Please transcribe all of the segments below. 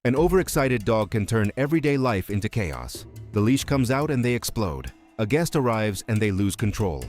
An overexcited dog can turn everyday life into chaos. The leash comes out and they explode. A guest arrives and they lose control.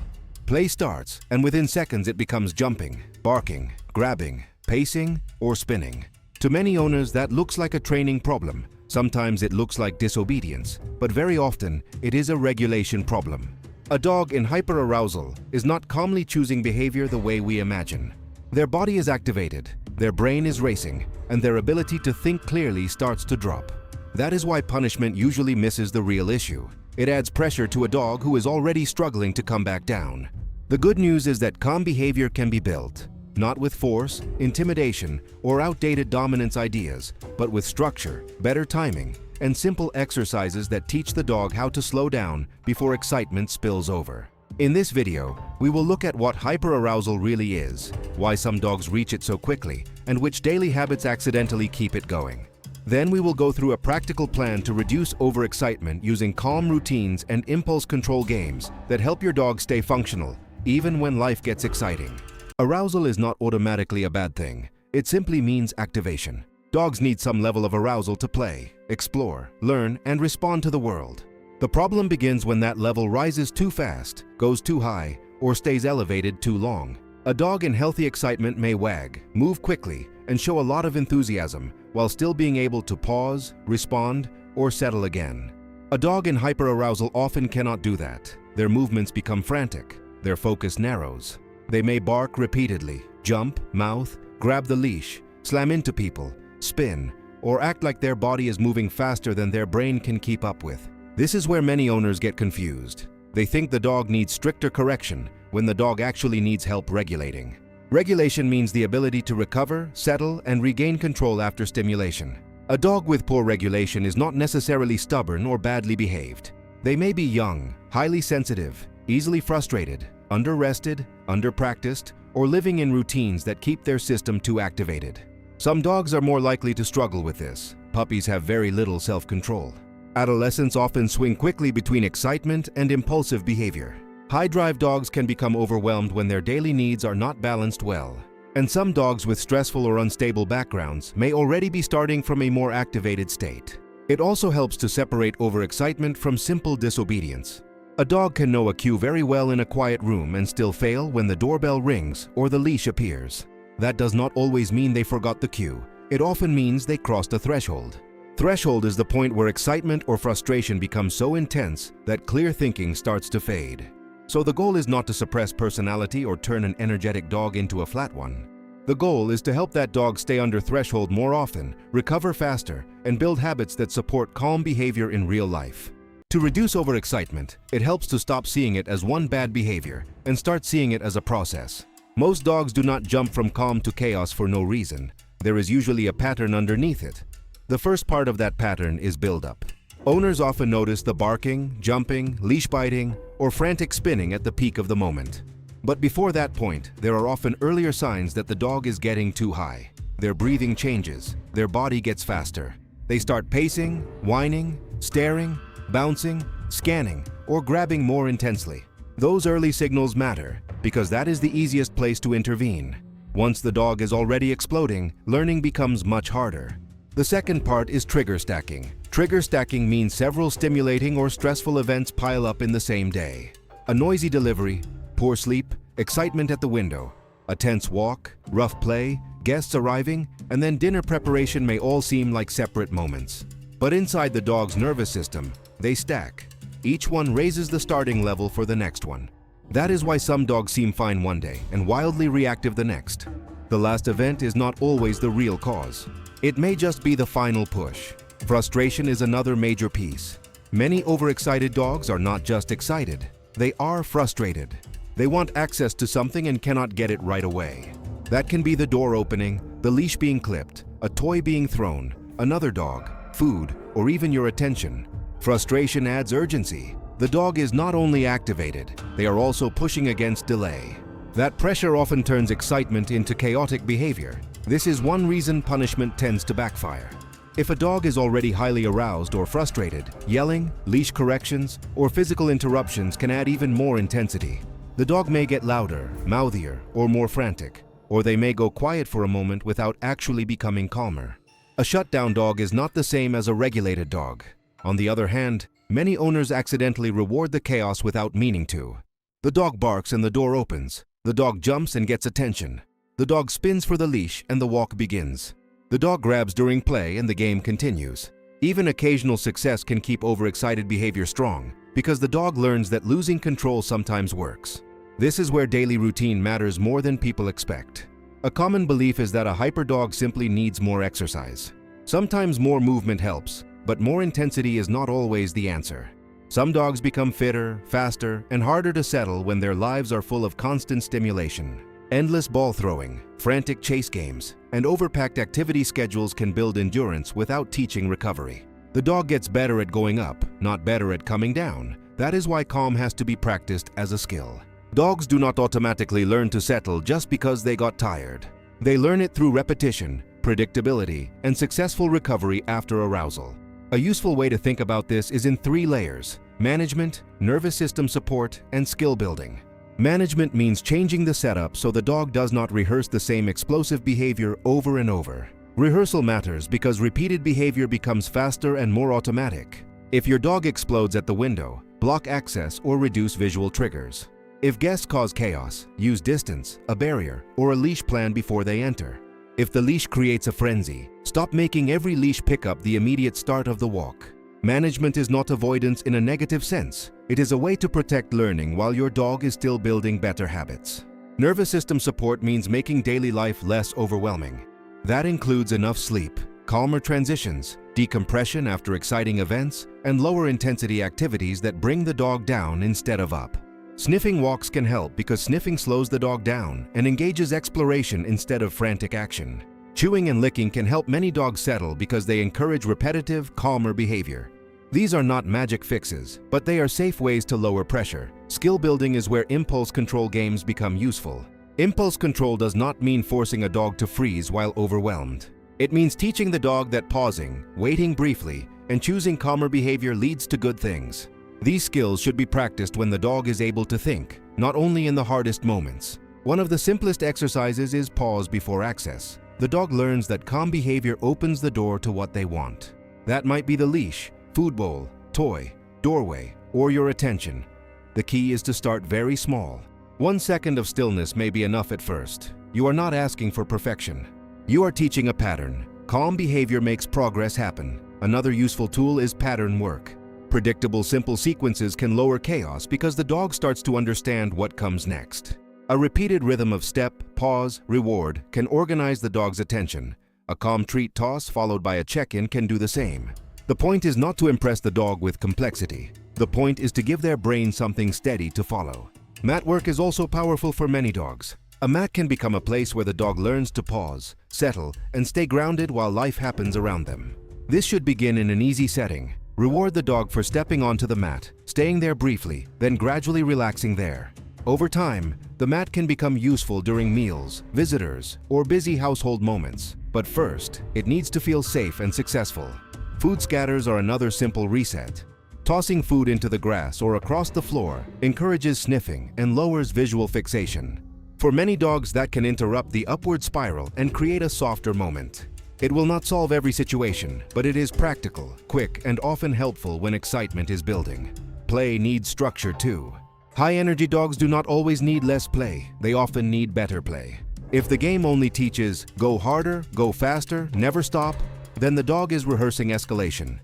Play starts, and within seconds it becomes jumping, barking, grabbing, pacing, or spinning. To many owners, that looks like a training problem. Sometimes it looks like disobedience, but very often it is a regulation problem. A dog in hyperarousal is not calmly choosing behavior the way we imagine. Their body is activated, their brain is racing, and their ability to think clearly starts to drop. That is why punishment usually misses the real issue. It adds pressure to a dog who is already struggling to come back down. The good news is that calm behavior can be built, not with force, intimidation, or outdated dominance ideas, but with structure, better timing, and simple exercises that teach the dog how to slow down before excitement spills over. In this video, we will look at what hyperarousal really is, why some dogs reach it so quickly, and which daily habits accidentally keep it going. Then we will go through a practical plan to reduce overexcitement using calm routines and impulse control games that help your dog stay functional, even when life gets exciting. Arousal is not automatically a bad thing. It simply means activation. Dogs need some level of arousal to play, explore, learn, and respond to the world. The problem begins when that level rises too fast, goes too high, or stays elevated too long. A dog in healthy excitement may wag, move quickly, and show a lot of enthusiasm while still being able to pause, respond, or settle again. A dog in hyperarousal often cannot do that. Their movements become frantic. Their focus narrows. They may bark repeatedly, jump, mouth, grab the leash, slam into people, spin, or act like their body is moving faster than their brain can keep up with. This is where many owners get confused. They think the dog needs stricter correction when the dog actually needs help regulating. Regulation means the ability to recover, settle, and regain control after stimulation. A dog with poor regulation is not necessarily stubborn or badly behaved. They may be young, highly sensitive, easily frustrated, under-rested, under-practiced, or living in routines that keep their system too activated. Some dogs are more likely to struggle with this. Puppies have very little self-control. Adolescents often swing quickly between excitement and impulsive behavior. High-drive dogs can become overwhelmed when their daily needs are not balanced well. And some dogs with stressful or unstable backgrounds may already be starting from a more activated state. It also helps to separate overexcitement from simple disobedience. A dog can know a cue very well in a quiet room and still fail when the doorbell rings or the leash appears. That does not always mean they forgot the cue. It often means they crossed a threshold. Threshold is the point where excitement or frustration becomes so intense that clear thinking starts to fade. So the goal is not to suppress personality or turn an energetic dog into a flat one. The goal is to help that dog stay under threshold more often, recover faster, and build habits that support calm behavior in real life. To reduce overexcitement, it helps to stop seeing it as one bad behavior and start seeing it as a process. Most dogs do not jump from calm to chaos for no reason. There is usually a pattern underneath it. The first part of that pattern is build-up. Owners often notice the barking, jumping, leash biting, or frantic spinning at the peak of the moment. But before that point, there are often earlier signs that the dog is getting too high. Their breathing changes, their body gets faster. They start pacing, whining, staring, bouncing, scanning, or grabbing more intensely. Those early signals matter because that is the easiest place to intervene. Once the dog is already exploding, learning becomes much harder. The second part is trigger stacking. Trigger stacking means several stimulating or stressful events pile up in the same day. A noisy delivery, poor sleep, excitement at the window, a tense walk, rough play, guests arriving, and then dinner preparation may all seem like separate moments. But inside the dog's nervous system, they stack. Each one raises the starting level for the next one. That is why some dogs seem fine one day and wildly reactive the next. The last event is not always the real cause. It may just be the final push. Frustration is another major piece. Many overexcited dogs are not just excited, they are frustrated. They want access to something and cannot get it right away. That can be the door opening, the leash being clipped, a toy being thrown, another dog, food, or even your attention. Frustration adds urgency. The dog is not only activated, they are also pushing against delay. That pressure often turns excitement into chaotic behavior. This is one reason punishment tends to backfire. If a dog is already highly aroused or frustrated, yelling, leash corrections, or physical interruptions can add even more intensity. The dog may get louder, mouthier, or more frantic, or they may go quiet for a moment without actually becoming calmer. A shutdown dog is not the same as a regulated dog. On the other hand, many owners accidentally reward the chaos without meaning to. The dog barks and the door opens. The dog jumps and gets attention. The dog spins for the leash and the walk begins. The dog grabs during play and the game continues. Even occasional success can keep overexcited behavior strong because the dog learns that losing control sometimes works. This is where daily routine matters more than people expect. A common belief is that a hyper dog simply needs more exercise. Sometimes more movement helps, but more intensity is not always the answer. Some dogs become fitter, faster, and harder to settle when their lives are full of constant stimulation. Endless ball throwing, frantic chase games, and overpacked activity schedules can build endurance without teaching recovery. The dog gets better at going up, not better at coming down. That is why calm has to be practiced as a skill. Dogs do not automatically learn to settle just because they got tired. They learn it through repetition, predictability, and successful recovery after arousal. A useful way to think about this is in 3 layers: management, nervous system support, and skill building. Management means changing the setup so the dog does not rehearse the same explosive behavior over and over. Rehearsal matters because repeated behavior becomes faster and more automatic. If your dog explodes at the window, block access or reduce visual triggers. If guests cause chaos, use distance, a barrier, or a leash plan before they enter. If the leash creates a frenzy, stop making every leash pickup the immediate start of the walk. Management is not avoidance in a negative sense. It is a way to protect learning while your dog is still building better habits. Nervous system support means making daily life less overwhelming. That includes enough sleep, calmer transitions, decompression after exciting events, and lower intensity activities that bring the dog down instead of up. Sniffing walks can help because sniffing slows the dog down and engages exploration instead of frantic action. Chewing and licking can help many dogs settle because they encourage repetitive, calmer behavior. These are not magic fixes, but they are safe ways to lower pressure. Skill building is where impulse control games become useful. Impulse control does not mean forcing a dog to freeze while overwhelmed. It means teaching the dog that pausing, waiting briefly, and choosing calmer behavior leads to good things. These skills should be practiced when the dog is able to think, not only in the hardest moments. One of the simplest exercises is pause before access. The dog learns that calm behavior opens the door to what they want. That might be the leash, food bowl, toy, doorway, or your attention. The key is to start very small. 1 second of stillness may be enough at first. You are not asking for perfection. You are teaching a pattern. Calm behavior makes progress happen. Another useful tool is pattern work. Predictable, simple sequences can lower chaos because the dog starts to understand what comes next. A repeated rhythm of step, pause, reward can organize the dog's attention. A calm treat toss followed by a check-in can do the same. The point is not to impress the dog with complexity. The point is to give their brain something steady to follow. Mat work is also powerful for many dogs. A mat can become a place where the dog learns to pause, settle, and stay grounded while life happens around them. This should begin in an easy setting. Reward the dog for stepping onto the mat, staying there briefly, then gradually relaxing there. Over time, the mat can become useful during meals, visitors, or busy household moments. But first, it needs to feel safe and successful. Food scatters are another simple reset. Tossing food into the grass or across the floor encourages sniffing and lowers visual fixation. For many dogs, that can interrupt the upward spiral and create a softer moment. It will not solve every situation, but it is practical, quick, and often helpful when excitement is building. Play needs structure too. High-energy dogs do not always need less play, they often need better play. If the game only teaches, go harder, go faster, never stop, then the dog is rehearsing escalation.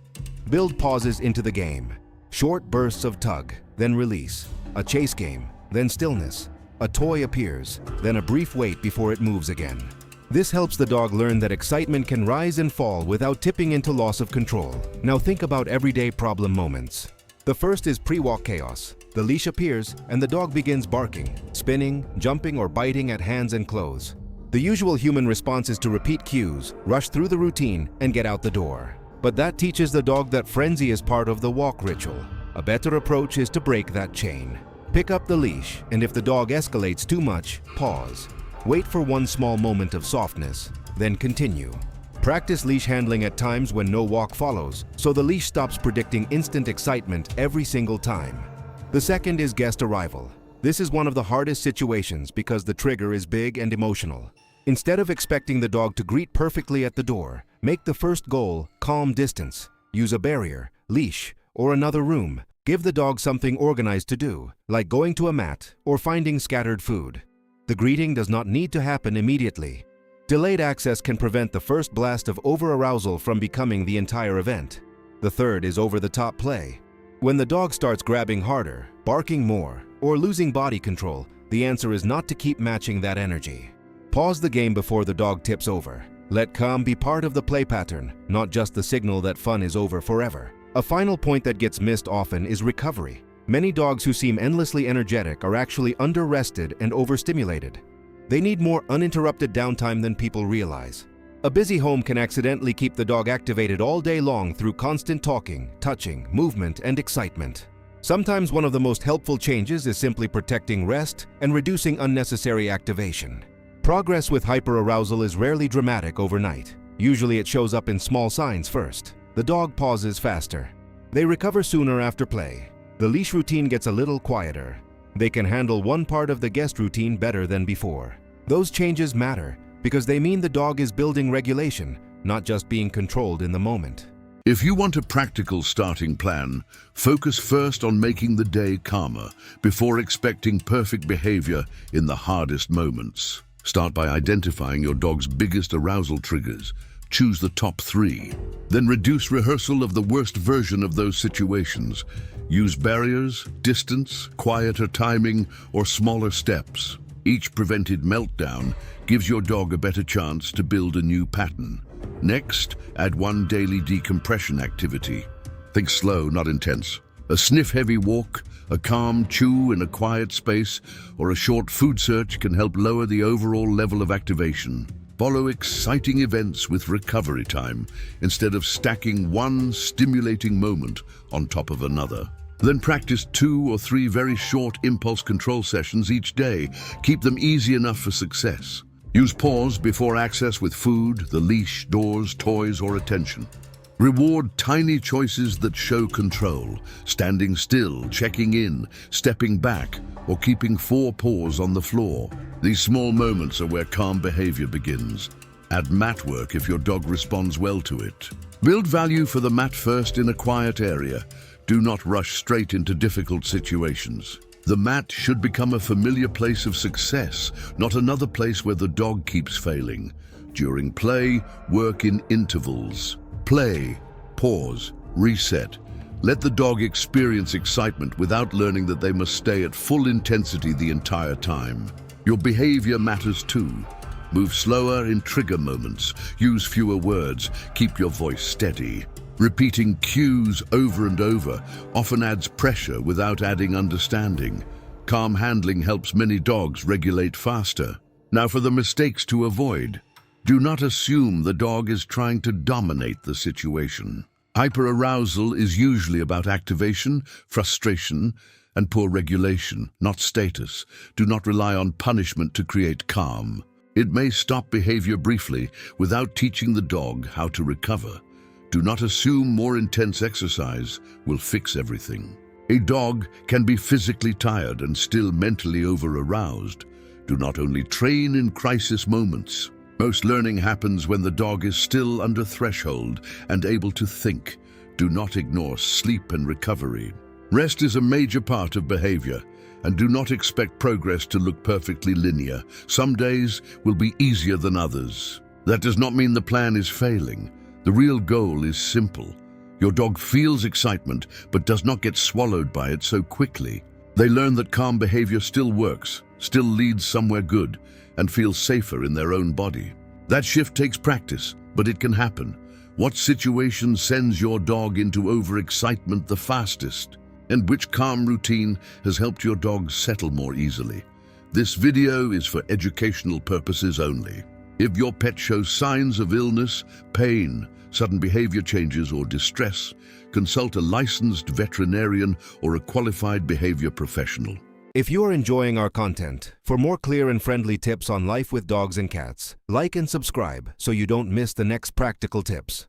Build pauses into the game. Short bursts of tug, then release. A chase game, then stillness. A toy appears, then a brief wait before it moves again. This helps the dog learn that excitement can rise and fall without tipping into loss of control. Now think about everyday problem moments. The first is pre-walk chaos. The leash appears and the dog begins barking, spinning, jumping, or biting at hands and clothes. The usual human response is to repeat cues, rush through the routine, and get out the door. But that teaches the dog that frenzy is part of the walk ritual. A better approach is to break that chain. Pick up the leash, and if the dog escalates too much, pause. Wait for one small moment of softness, then continue. Practice leash handling at times when no walk follows, so the leash stops predicting instant excitement every single time. The second is guest arrival. This is one of the hardest situations because the trigger is big and emotional. Instead of expecting the dog to greet perfectly at the door, make the first goal calm distance. Use a barrier, leash, or another room. Give the dog something organized to do, like going to a mat or finding scattered food. The greeting does not need to happen immediately. Delayed access can prevent the first blast of over-arousal from becoming the entire event. The third is over-the-top play. When the dog starts grabbing harder, barking more, or losing body control, the answer is not to keep matching that energy. Pause the game before the dog tips over. Let calm be part of the play pattern, not just the signal that fun is over forever. A final point that gets missed often is recovery. Many dogs who seem endlessly energetic are actually under-rested and overstimulated. They need more uninterrupted downtime than people realize. A busy home can accidentally keep the dog activated all day long through constant talking, touching, movement, and excitement. Sometimes one of the most helpful changes is simply protecting rest and reducing unnecessary activation. Progress with hyperarousal is rarely dramatic overnight. Usually it shows up in small signs first. The dog pauses faster. They recover sooner after play. The leash routine gets a little quieter. They can handle one part of the guest routine better than before. Those changes matter because they mean the dog is building regulation, not just being controlled in the moment. If you want a practical starting plan, focus first on making the day calmer before expecting perfect behavior in the hardest moments. Start by identifying your dog's biggest arousal triggers. Choose the top 3. Then reduce rehearsal of the worst version of those situations. Use barriers, distance, quieter timing, or smaller steps. Each prevented meltdown gives your dog a better chance to build a new pattern. Next, add one daily decompression activity. Think slow, not intense. A sniff-heavy walk, a calm chew in a quiet space, or a short food search can help lower the overall level of activation. Follow exciting events with recovery time instead of stacking one stimulating moment on top of another. Then practice 2 or 3 very short impulse control sessions each day. Keep them easy enough for success. Use pause before access with food, the leash, doors, toys, or attention. Reward tiny choices that show control, standing still, checking in, stepping back, or keeping 4 paws on the floor. These small moments are where calm behavior begins. Add mat work if your dog responds well to it. Build value for the mat first in a quiet area. Do not rush straight into difficult situations. The mat should become a familiar place of success, not another place where the dog keeps failing. During play, work in intervals. Play, pause, reset. Let the dog experience excitement without learning that they must stay at full intensity the entire time. Your behavior matters too. Move slower in trigger moments. Use fewer words. Keep your voice steady. Repeating cues over and over often adds pressure without adding understanding. Calm handling helps many dogs regulate faster. Now for the mistakes to avoid. Do not assume the dog is trying to dominate the situation. Hyperarousal is usually about activation, frustration, and poor regulation, not status. Do not rely on punishment to create calm. It may stop behavior briefly without teaching the dog how to recover. Do not assume more intense exercise will fix everything. A dog can be physically tired and still mentally over-aroused. Do not only train in crisis moments. Most learning happens when the dog is still under threshold and able to think. Do not ignore sleep and recovery. Rest is a major part of behavior, and do not expect progress to look perfectly linear. Some days will be easier than others. That does not mean the plan is failing. The real goal is simple. Your dog feels excitement, but does not get swallowed by it so quickly. They learn that calm behavior still works, still leads somewhere good, and feel safer in their own body. That shift takes practice, but it can happen. What situation sends your dog into overexcitement the fastest? And which calm routine has helped your dog settle more easily? This video is for educational purposes only. If your pet shows signs of illness, pain, sudden behavior changes, or distress, consult a licensed veterinarian or a qualified behavior professional. If you are enjoying our content, for more clear and friendly tips on life with dogs and cats, like and subscribe so you don't miss the next practical tips.